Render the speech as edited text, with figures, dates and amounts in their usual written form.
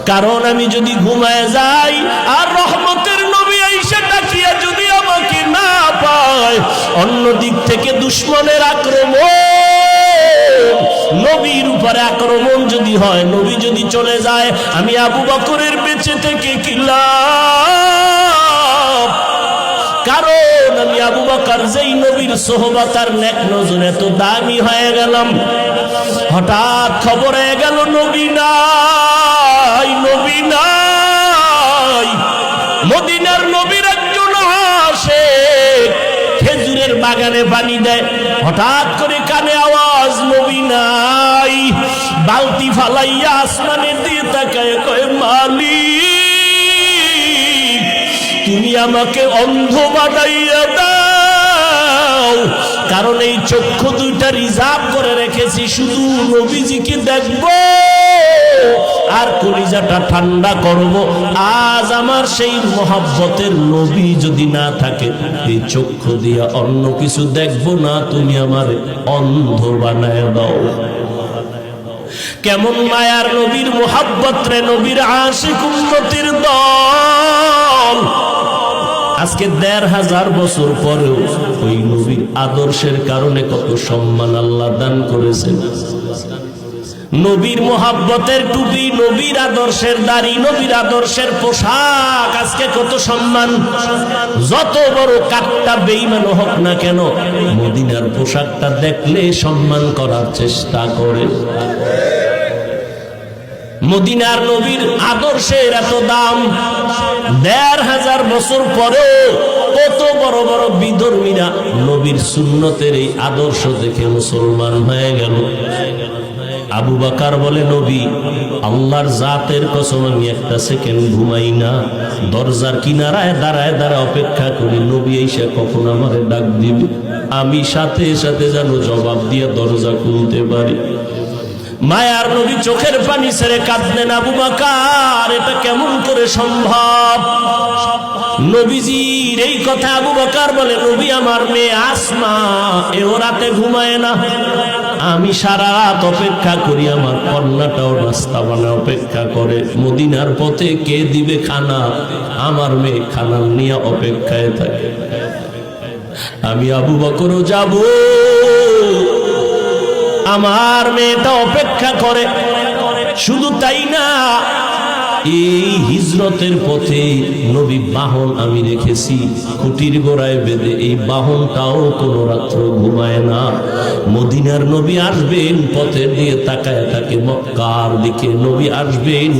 কারণ আমি যদি ঘুমায় যাই আর রহমতের নবী আইসা ডাকিয়া যদি আমাকে না পায়, অন্য দিক থেকে দুশমনের আক্রমণ, নবীর উপরে আক্রমণ যদি হয়, নবী যদি চলে যায়, আমি আবু বকরের বেঁচে থেকে কি লাভ? কারণ আমি আবু বকর যেই নবীর সোহবত আর নেক নজর এত দামি হয়ে গেলাম, হঠাৎ খবর হয়ে গেল নবী নাই, নবী নাই। মদিনার নবীর একজন আসে খেজুরের বাগানে পানি দেয়, হঠাৎ করে কানে আওয়াজ নবী নাই। বালতি ফালাইয়া আসমানের দিয়ে তাকায় কয়, মালিক তুমি আমাকে অন্ধ বানাইয়া দাও, কারণ এই চক্ষু দুইটা রিজার্ভ করে রেখেছি শুধু নবীজিকে দেখব আর কলিজাটা ঠান্ডা করব। আজ আমার সেই মহব্বতের নবী যদি না থাকে, এই চক্ষু দিয়া অন্য কিছু দেখব না, তুমি আমার অন্ধ বানায় দাও। কেমন মায়ার নবীর মোহাব্বত রে, নবীর আশিক উম্মতের দল। আজকে ১৫০০ বছর পরেও ওই নবীর আদর্শের কারণে কত সম্মান আল্লাহ দান করেছেন। নবীর মোহাব্বতের টুপি, নবীর আদর্শের দাড়ি, নবীর আদর্শের পোশাক, আজকে কত সম্মান। যত বড় কাটটা বেঈমান হোক না কেন, মদিনার পোশাকটা দেখলে সম্মান করার চেষ্টা করে। মদিনার নবীর আদর্শের এত দাম, ১৫০০ বছর পরেও কত বড় বড় বিধর্মীরা নবীর সুন্নতের এই আদর্শ দেখে মুসলমান হয়ে গেল। আবু বকর বলে, নবী আল্লাহর জাতের কসম আমি একটা সেকেন্ড ঘুমাই না, দরজার কিনারায় দাঁড়ায় দাঁড়ায় অপেক্ষা করি নবী এসে কখন আমারে ডাক দিবে, আমি সাথে সাথে যেন জবাব দিয়ে দরজা খুলতে পারি। মায়ার নবী চোখের পানি ছেড়ে কাঁদলেন। আবু বকর, এটা কেমন করে সম্ভব? নবীজির এই কথা আবু বকর বলে, নবী আমার মেয়ে আসমা এও রাতে ঘুমায় না, আমি সারা রাত অপেক্ষা করি, আমার কন্যাটাও নাস্তা বানায় অপেক্ষা করে, মদিনার পথে কে দিবে খানা, আমার মেয়ে খানা নিয়ে অপেক্ষায় থাকে। আমি আবু বকরও যাব, আমার মেয়েটা অপেক্ষা করে। শুধু তাই না, এই হিজরতের পথে নবী বাহন আমি রেখেছি খুঁটির গোড়ায় বেঁধে, এই বাহনটাও কোনো রাত্র ঘুমায় না। মদিনার নবী আসবেন, পথের দিয়ে তাকায় থাকে মক্কার দিকে, নবী আসবেন।